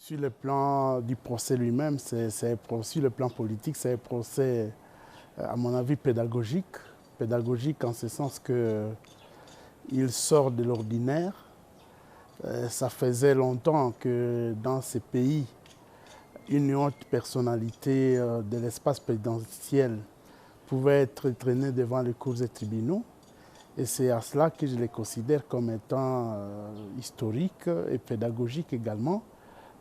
Sur le plan du procès lui-même, sur le plan politique, c'est un procès, à mon avis, pédagogique. Pédagogique en ce sens qu'il sort de l'ordinaire. Ça faisait longtemps que dans ces pays, une haute personnalité de l'espace présidentiel pouvait être traînée devant les cours et tribunaux. Et c'est à cela que je les considère comme étant historiques et pédagogiques également.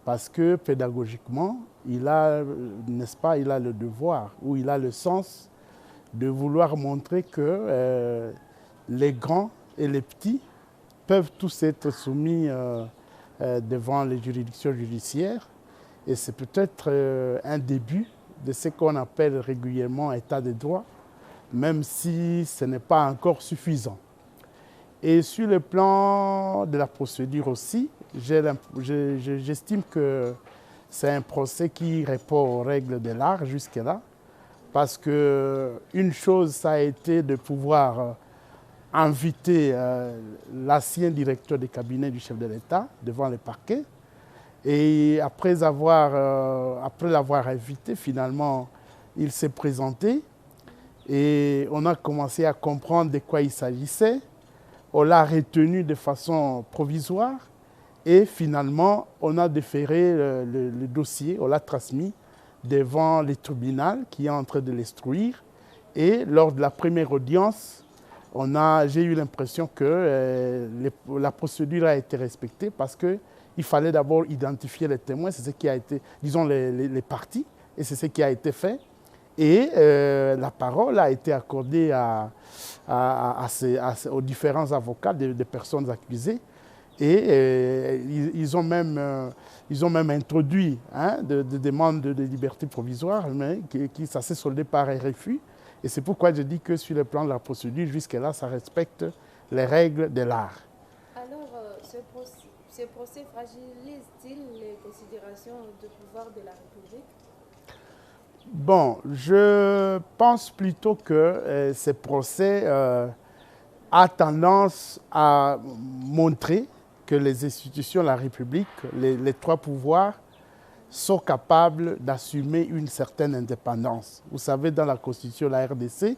Parce que pédagogiquement, il a, n'est-ce pas, il a le devoir ou il a le sens de vouloir montrer que les grands et les petits peuvent tous être soumis devant les juridictions judiciaires. Et c'est peut-être un début de ce qu'on appelle régulièrement état de droit, même si ce n'est pas encore suffisant. Et sur le plan de la procédure aussi, j'estime que c'est un procès qui répond aux règles de l'art jusque-là, parce qu'une chose, ça a été de pouvoir inviter l'ancien directeur du cabinet du chef de l'État devant le parquet. Et après l'avoir invité, finalement, il s'est présenté et on a commencé à comprendre de quoi il s'agissait. On l'a retenu de façon provisoire et finalement, on a déféré le dossier, on l'a transmis devant le tribunal qui est en train de l'instruire. Et lors de la première audience, j'ai eu l'impression que la procédure a été respectée parce qu'il fallait d'abord identifier les témoins, c'est ce qui a été, disons, les parties, et c'est ce qui a été fait. Et la parole a été accordée aux différents avocats des personnes accusées. Et ils ont même introduit des demandes de liberté provisoire, mais ça s'est soldé par un refus. Et c'est pourquoi je dis que sur le plan de la procédure, jusque-là, ça respecte les règles de l'art. Alors, ce procès fragilise-t-il les considérations de pouvoir de la République? Bon, je pense plutôt que ce procès a tendance à montrer que les institutions de la République, les trois pouvoirs, sont capables d'assumer une certaine indépendance. Vous savez, dans la Constitution de la RDC,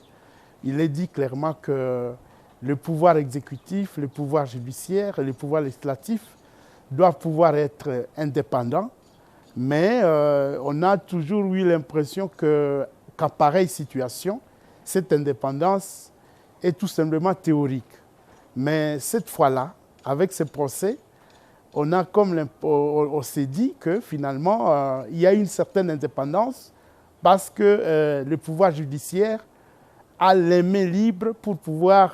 il est dit clairement que le pouvoir exécutif, le pouvoir judiciaire et le pouvoir législatif doivent pouvoir être indépendants. Mais on a toujours eu l'impression qu'à pareille situation, cette indépendance est tout simplement théorique. Mais cette fois-là, avec ce procès, on s'est dit que finalement, il y a une certaine indépendance parce que le pouvoir judiciaire a les mains libres pour pouvoir,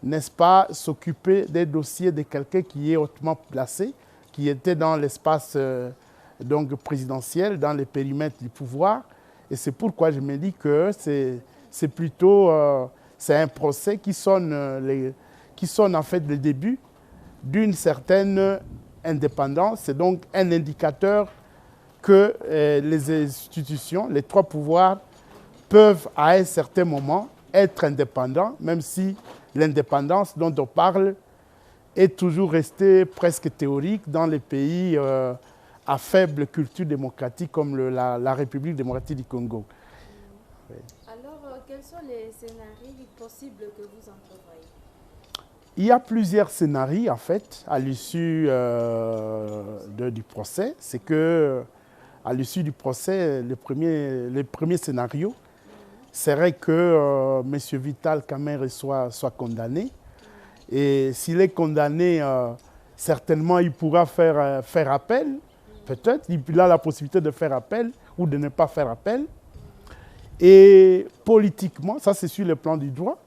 n'est-ce pas, s'occuper des dossiers de quelqu'un qui est hautement placé, qui était dans l'espace donc présidentiel, dans les périmètres du pouvoir. Et c'est pourquoi je me dis que c'est plutôt c'est un procès qui sonne en fait le début d'une certaine indépendance. C'est donc un indicateur que les institutions, les trois pouvoirs, peuvent à un certain moment être indépendants, même si l'indépendance dont on parle est toujours restée presque théorique dans les pays à faible culture démocratique comme la République démocratique du Congo. Oui. Alors, quels sont les scénarios possibles que vous entrevoyez? Il y a plusieurs scénarios, en fait, à l'issue du procès. C'est que, à l'issue du procès, le premier scénario serait que M. Vital Kamerhe soit condamné. Et s'il est condamné, certainement, il pourra faire appel. Peut-être, il a la possibilité de faire appel ou de ne pas faire appel. Et politiquement, ça c'est sur le plan du droit,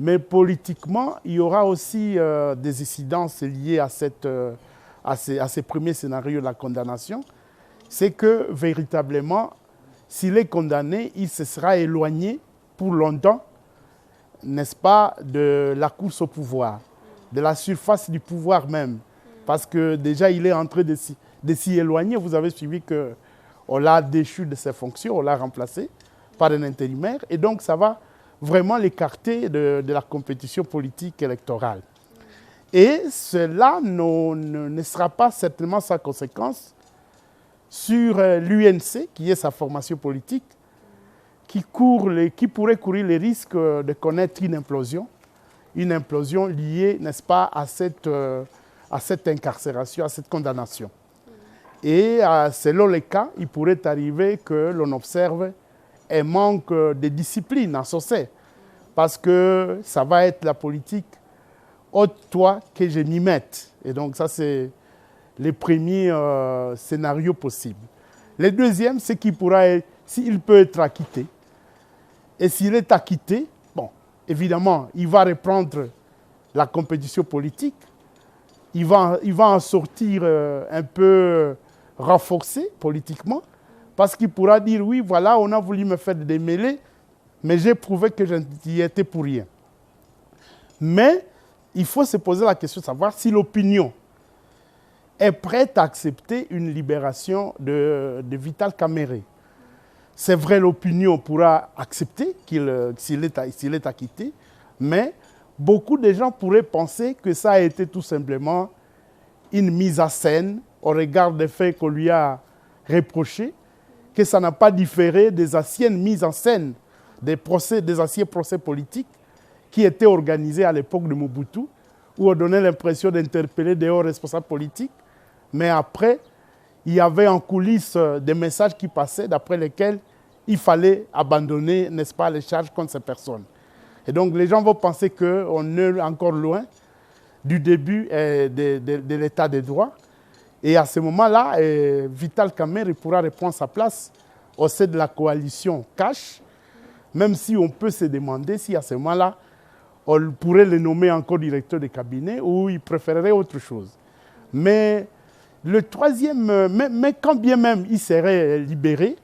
mais politiquement, il y aura aussi des incidences liées à ces premiers scénarios de la condamnation. C'est que, véritablement, s'il est condamné, il se sera éloigné pour longtemps, n'est-ce pas, de la course au pouvoir, de la surface du pouvoir même. Parce que déjà, il est en train de s'y éloigner. Vous avez suivi qu'on l'a déchu de ses fonctions, on l'a remplacé par un intérimaire. Et donc, ça va vraiment l'écarter de la compétition politique électorale. Et cela ne sera pas certainement sans conséquence sur l'UNC, qui est sa formation politique, qui pourrait courir les risques de connaître une implosion liée, n'est-ce pas, à cette incarcération, à cette condamnation. Et selon les cas, il pourrait arriver que l'on observe un manque de discipline en Socé, parce que ça va être la politique ôte-toi que je m'y mette. Et donc ça, c'est les premiers scénarios possibles. Le deuxième, c'est qu'il s'il peut être acquitté. Et s'il est acquitté, bon, évidemment, il va reprendre la compétition politique. Il va en sortir un peu renforcé politiquement, parce qu'il pourra dire, oui, voilà, on a voulu me faire des mêlées, mais j'ai prouvé que je n'y étais pour rien. Mais il faut se poser la question de savoir si l'opinion est prête à accepter une libération de Vital Kamerhe. C'est vrai, l'opinion pourra accepter s'il est acquitté, mais beaucoup de gens pourraient penser que ça a été tout simplement une mise en scène au regard des faits qu'on lui a reprochés, que ça n'a pas différé des anciennes mises en scène, des anciens procès politiques qui étaient organisés à l'époque de Mobutu, où on donnait l'impression d'interpeller des hauts responsables politiques, mais après, il y avait en coulisses des messages qui passaient d'après lesquels il fallait abandonner, n'est-ce pas, les charges contre ces personnes. Et donc les gens vont penser qu'on est encore loin du début de l'état de droit. Et à ce moment-là, Vital Kamerhe pourra reprendre sa place au sein de la coalition Cash, même si on peut se demander si à ce moment-là, on pourrait le nommer encore directeur de cabinet ou il préférerait autre chose. Mais le troisième, mais quand bien même il serait libéré,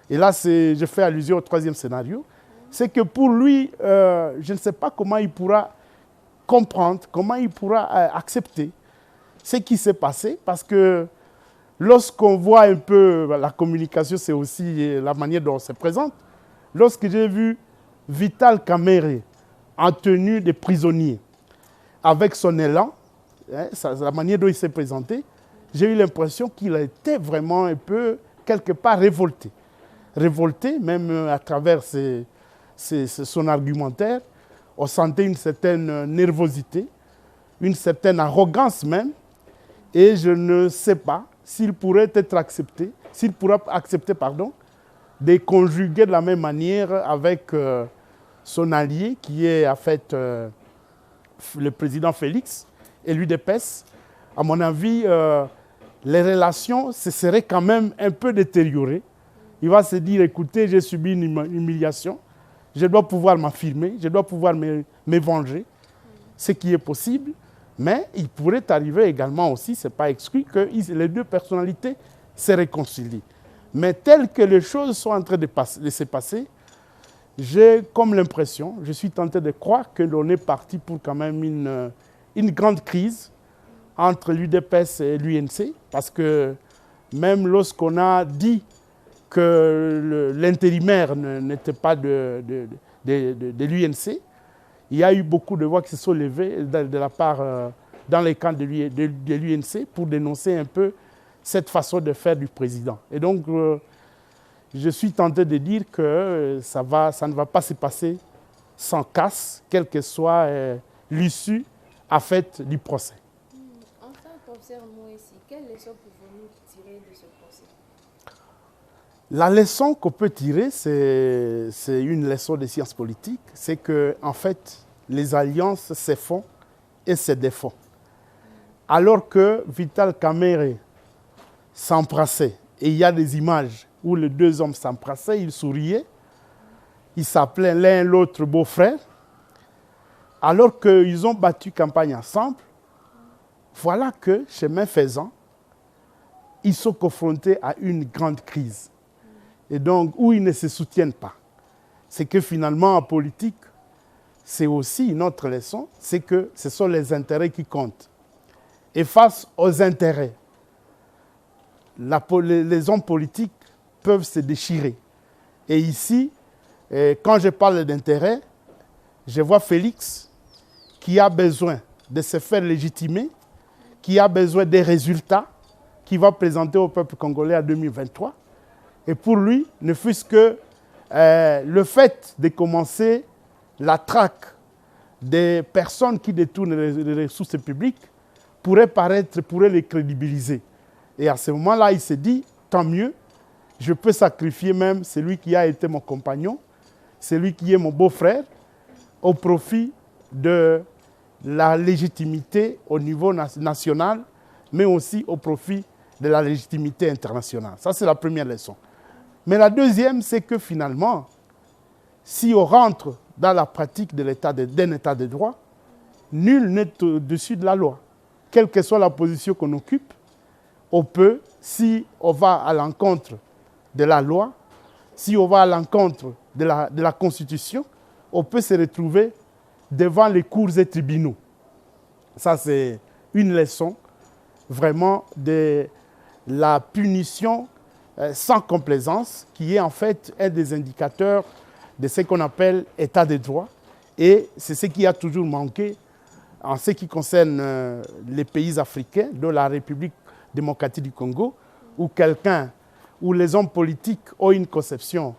et là je fais allusion au troisième scénario, c'est que pour lui, je ne sais pas comment il pourra comprendre, comment il pourra accepter ce qui s'est passé, parce que lorsqu'on voit un peu la communication, c'est aussi la manière dont on se présente. Lorsque j'ai vu Vital Kamerhe en tenue de prisonnier, avec son élan, la manière dont il s'est présenté, j'ai eu l'impression qu'il était vraiment un peu, quelque part, révolté. Révolté, même à travers son argumentaire, on sentait une certaine nervosité, une certaine arrogance même, et je ne sais pas s'il pourrait être accepté, de conjuguer de la même manière avec son allié, qui est en fait le président Félix et l'UDPS. À mon avis, les relations se seraient quand même un peu détériorées. Il va se dire, écoutez, j'ai subi une humiliation, je dois pouvoir m'affirmer, je dois pouvoir me venger, ce qui est possible, mais il pourrait arriver également aussi, ce n'est pas exclu, que les deux personnalités se réconcilient. Mais telles que les choses sont en train de se passer, j'ai comme l'impression, je suis tenté de croire que l'on est parti pour quand même une grande crise entre l'UDPS et l'UNC, parce que même lorsqu'on a dit que l'intérimaire n'était pas de l'UNC, il y a eu beaucoup de voix qui se sont levées de la part, dans les camps de l'UNC pour dénoncer un peu cette façon de faire du président. Et donc, je suis tenté de dire que ça ne va pas se passer sans casse, quelle que soit l'issue à fait du procès. En tant qu'observateur ici, quelle leçon pouvons-nous tirer de ce procès? La leçon qu'on peut tirer, c'est une leçon de sciences politiques, c'est que en fait, les alliances se font et se défont. Alors que Vital Kamerhe s'embrassait, et il y a des images où les deux hommes s'embrassaient, ils souriaient, ils s'appelaient l'un l'autre beau-frère, alors qu'ils ont battu campagne ensemble, voilà que, chemin faisant, ils sont confrontés à une grande crise. Et donc, où ils ne se soutiennent pas. C'est que finalement, en politique, c'est aussi une autre leçon, c'est que ce sont les intérêts qui comptent. Et face aux intérêts, les hommes politiques peuvent se déchirer. Et ici, quand je parle d'intérêt, je vois Félix qui a besoin de se faire légitimer, qui a besoin des résultats, qu'il va présenter au peuple congolais en 2023. Et pour lui, ne fût-ce que le fait de commencer la traque des personnes qui détournent les ressources publiques pourrait les crédibiliser. Et à ce moment-là, il s'est dit, tant mieux, je peux sacrifier même celui qui a été mon compagnon, celui qui est mon beau-frère, au profit de la légitimité au niveau national, mais aussi au profit de la légitimité internationale. Ça, c'est la première leçon. Mais la deuxième, c'est que finalement, si on rentre dans la pratique d'un état de droit, nul n'est au-dessus de la loi. Quelle que soit la position qu'on occupe, on peut, si on va à l'encontre de la loi, si on va à l'encontre de la Constitution, on peut se retrouver devant les cours et tribunaux. Ça, c'est une leçon vraiment de la punition sans complaisance, qui est en fait un des indicateurs de ce qu'on appelle état de droit. Et c'est ce qui a toujours manqué en ce qui concerne les pays africains, dont la République démocratique du Congo, où les hommes politiques ont une conception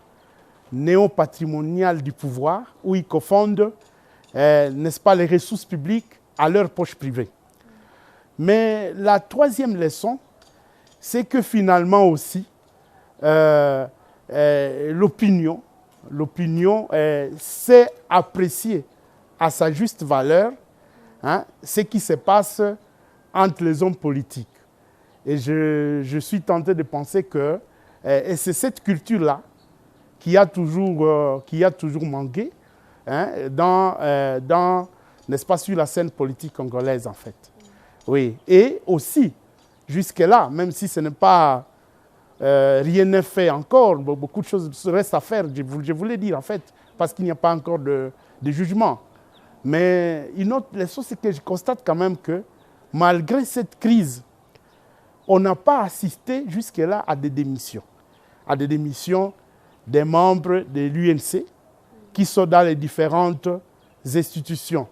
néo-patrimoniale du pouvoir, où ils confondent, n'est-ce pas, les ressources publiques à leur poche privée. Mais la troisième leçon, c'est que finalement aussi, l'opinion sait apprécier à sa juste valeur ce qui se passe entre les hommes politiques. Et je suis tenté de penser que et c'est cette culture-là qui a toujours manqué n'est-ce pas, sur la scène politique congolaise, en fait. Oui. Et aussi, jusque-là, même si ce n'est pas rien n'est fait encore, beaucoup de choses restent à faire, je voulais dire, en fait, parce qu'il n'y a pas encore de jugement. Mais une autre leçon, c'est que je constate quand même que, malgré cette crise, on n'a pas assisté jusque-là à des démissions des membres de l'UNC qui sont dans les différentes institutions.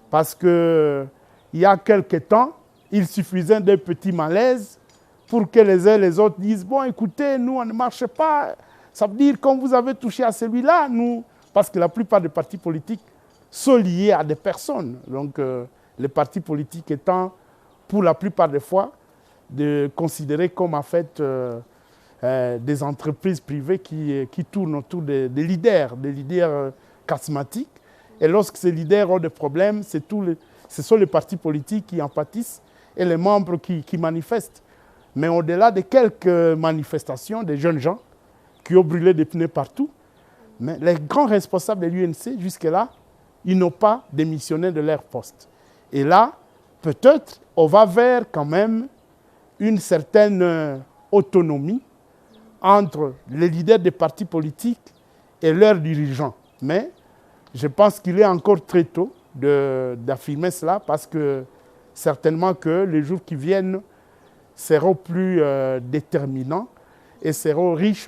Parce qu'il y a quelque temps, il suffisait d'un petit malaise pour que les uns et les autres disent « Bon, écoutez, nous, on ne marche pas. Ça veut dire, quand vous avez touché à celui-là, nous... » Parce que la plupart des partis politiques sont liés à des personnes. Donc, les partis politiques étant, pour la plupart des fois, considérés comme, en fait, des entreprises privées qui tournent autour des leaders charismatiques. Et lorsque ces leaders ont des problèmes, ce sont les partis politiques qui en pâtissent et les membres qui manifestent. Mais au-delà de quelques manifestations, des jeunes gens qui ont brûlé des pneus partout, mais les grands responsables de l'UNC, jusque-là, ils n'ont pas démissionné de leur poste. Et là, peut-être, on va vers quand même une certaine autonomie entre les leaders des partis politiques et leurs dirigeants. Mais je pense qu'il est encore très tôt d'affirmer cela, parce que certainement que les jours qui viennent seront plus déterminants et seront riches